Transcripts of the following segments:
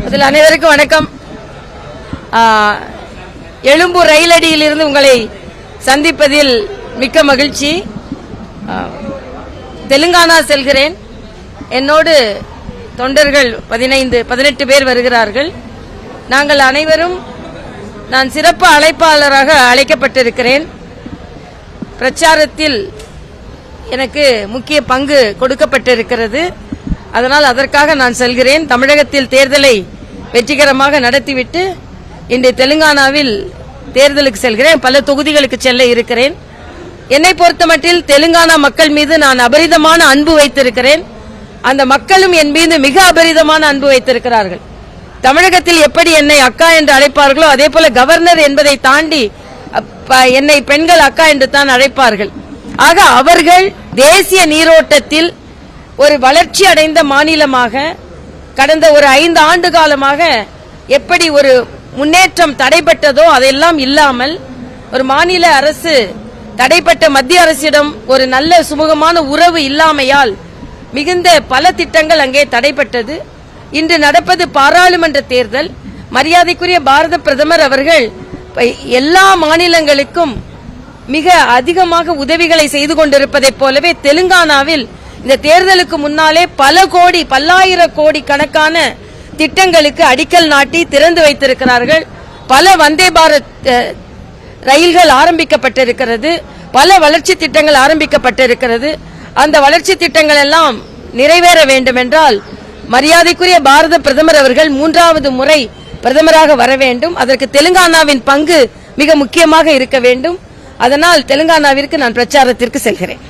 அதில் அனைவருக்கும் வணக்கம். எழும்பூர் ரயிலடியில் இருந்து உங்களை சந்திப்பதில் மிக்க மகிழ்ச்சி. தெலுங்கானா செல்கிறேன். என்னோடு தொண்டர்கள் 18 பேர் வருகிறார்கள். நாங்கள் அனைவரும் நான் சிறப்பு அழைப்பாளராக அழைக்கப்பட்டிருக்கிறேன். பிரச்சாரத்தில் எனக்கு முக்கிய பங்கு கொடுக்கப்பட்டிருக்கிறது. அதனால் அதற்காக நான் செல்கிறேன். தமிழகத்தில் தேர்தலை வெற்றிகரமாக நடத்திவிட்டு இன்று தெலுங்கானாவில் தேர்தலுக்கு செல்கிறேன். பல தொகுதிகளுக்கு செல்ல இருக்கிறேன். என்னை பொறுத்தமட்டில் தெலுங்கானா மக்கள் மீது நான் அபரிதமான அன்பு வைத்திருக்கிறேன். அந்த மக்களும் என் மீது மிக அபரிதமான அன்பு வைத்திருக்கிறார்கள். தமிழகத்தில் எப்படி என்னை அக்கா என்று அழைப்பார்களோ அதே போல கவர்னர் என்பதை தாண்டி என்னை பெண்கள் அக்கா என்று தான் அழைப்பார்கள். ஆக அவர்கள் தேசிய நீரோட்டத்தில் ஒரு வளர்ச்சி அடைந்த மாநிலமாக கடந்த ஒரு 5 ஆண்டு காலமாக எப்படி ஒரு முன்னேற்றம் தடைப்பட்டதோ அதெல்லாம் இல்லாமல் ஒரு மாநில அரசு தடைப்பட்ட மத்திய அரசிடம் ஒரு நல்ல சுமூகமான உறவு இல்லாமையால் மிகுந்த பல திட்டங்கள் அங்கே தடைப்பட்டது. இன்று நடப்பது பாராளுமன்ற தேர்தல். மரியாதைக்குரிய பாரத பிரதமர் அவர்கள் எல்லா மாநிலங்களுக்கும் மிக அதிகமாக உதவிகளை செய்து கொண்டிருப்பதைப் போலவே தெலுங்கானாவில் இந்த தேர்தலுக்கு முன்னாலே பல்லாயிரம் கோடி கணக்கான திட்டங்களுக்கு அடிக்கல் நாட்டி திறந்து வைத்திருக்கிறார்கள். பல வந்தே பாரத் ரயில்கள் ஆரம்பிக்கப்பட்டிருக்கிறது. பல வளர்ச்சி திட்டங்கள் ஆரம்பிக்கப்பட்டிருக்கிறது. அந்த வளர்ச்சி திட்டங்கள் எல்லாம் நிறைவேற வேண்டும் என்றால் மரியாதைக்குரிய பாரத பிரதமர் அவர்கள் 3வது முறை பிரதமராக வர வேண்டும். அதற்கு தெலுங்கானாவின் பங்கு மிக முக்கியமாக இருக்க வேண்டும். அதனால் தெலுங்கானாவிற்கு நான் பிரச்சாரத்திற்கு செல்கிறேன்.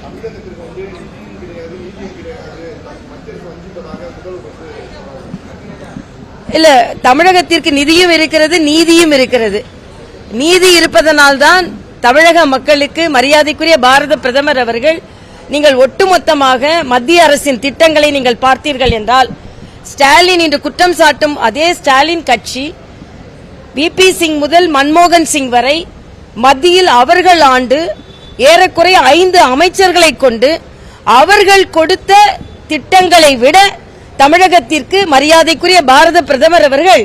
இல்ல, தமிழகத்திற்கு நிதியும் இருக்கிறது, நீதியும் இருக்கிறது. நீதி இருப்பதனால்தான் தமிழக மக்களுக்கு மரியாதைக்குரிய பாரத பிரதமர் அவர்கள் நீங்கள் ஒட்டுமொத்தமாக மத்திய அரசின் திட்டங்களை நீங்கள் பார்த்தீர்கள் என்றால் ஸ்டாலின் இன்று குற்றம் சாட்டும் அதே ஸ்டாலின் கட்சி விபி சிங் முதல் மன்மோகன் சிங் வரை மத்தியில் அவர்கள் ஆண்டு ஏறக்குறைய 5 அமைச்சர்களை கொண்டு அவர்கள் கொடுத்த திட்டங்களை விட தமிழகத்திற்கு மரியாதைக்குரிய பாரத பிரதமர் அவர்கள்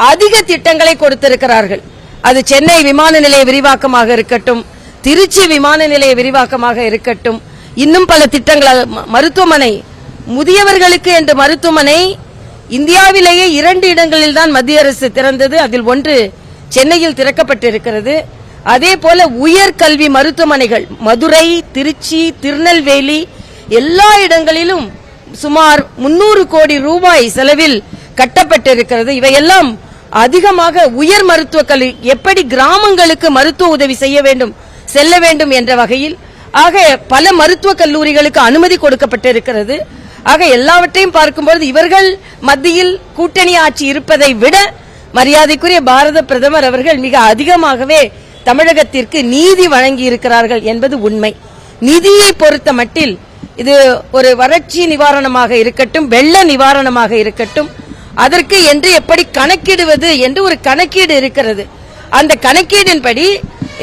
அதிக திட்டங்களை கொடுத்திருக்கிறார்கள். அது சென்னை விமான நிலைய விரிவாக்கமாக இருக்கட்டும், திருச்சி விமான நிலைய விரிவாக்கமாக இருக்கட்டும், இன்னும் பல திட்டங்கள். மருத்துவமனை, முதியவர்களுக்கு என்ற மருத்துவமனை இந்தியாவிலேயே 2 இடங்களில் தான் மத்திய அரசு திறந்தது. அதில் ஒன்று சென்னையில் திறக்கப்பட்டிருக்கிறது. அதே போல உயர்கல்வி மருத்துவமனைகள் மதுரை, திருச்சி, திருநெல்வேலி எல்லா இடங்களிலும் சுமார் 300 கோடி ரூபாய் செலவில் கட்டப்பட்டிருக்கிறது. இவையெல்லாம் அதிகமாக உயர் மருத்துவ கல்வி எப்படி கிராமங்களுக்கு மருத்துவ உதவி செய்ய வேண்டும், செல்ல வேண்டும் என்ற வகையில் ஆக பல மருத்துவ கல்லூரிகளுக்கு அனுமதி கொடுக்கப்பட்டிருக்கிறது. ஆக எல்லாவற்றையும் பார்க்கும்போது இவர்கள் மத்தியில் கூட்டணி ஆட்சி இருப்பதை விட மரியாதைக்குரிய பாரத பிரதமர் அவர்கள் மிக அதிகமாகவே தமிழகத்திற்கு நீதி வழங்கி இருக்கிறார்கள் என்பது உண்மை. நிதியை பொறுத்த மட்டில் இது ஒரு வறட்சி நிவாரணமாக இருக்கட்டும், வெள்ள நிவாரணமாக இருக்கட்டும், அதற்கு என்று எப்படி கணக்கிடுவது என்று ஒரு கணக்கீடு இருக்கிறது. அந்த கணக்கீடின்படி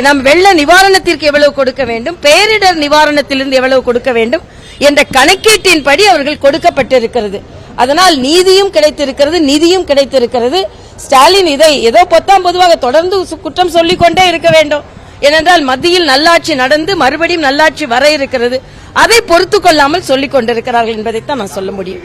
நாம் வெள்ள நிவாரணத்திற்கு எவ்வளவு கொடுக்க வேண்டும், பேரிடர் நிவாரணத்திலிருந்து எவ்வளவு கொடுக்க வேண்டும் என்ற கணக்கீட்டின்படி அவர்கள் கொடுக்கப்பட்டிருக்கிறது. அதனால் நீதியும் கிடைத்திருக்கிறது, நிதியும் கிடைத்திருக்கிறது. ஸ்டாலின் இதை ஏதோ பொதுவாக தொடர்ந்து குற்றம் சொல்லிக் கொண்டே இருக்க வேண்டும். ஏனென்றால் மத்தியில் நல்லாட்சி நடந்து மறுபடியும் நல்லாட்சி வர இருக்கிறது. அதை பொறுத்துக் கொள்ளாமல் சொல்லிக் கொண்டிருக்கிறார்கள் என்பதைத்தான் நான் சொல்ல முடியும்.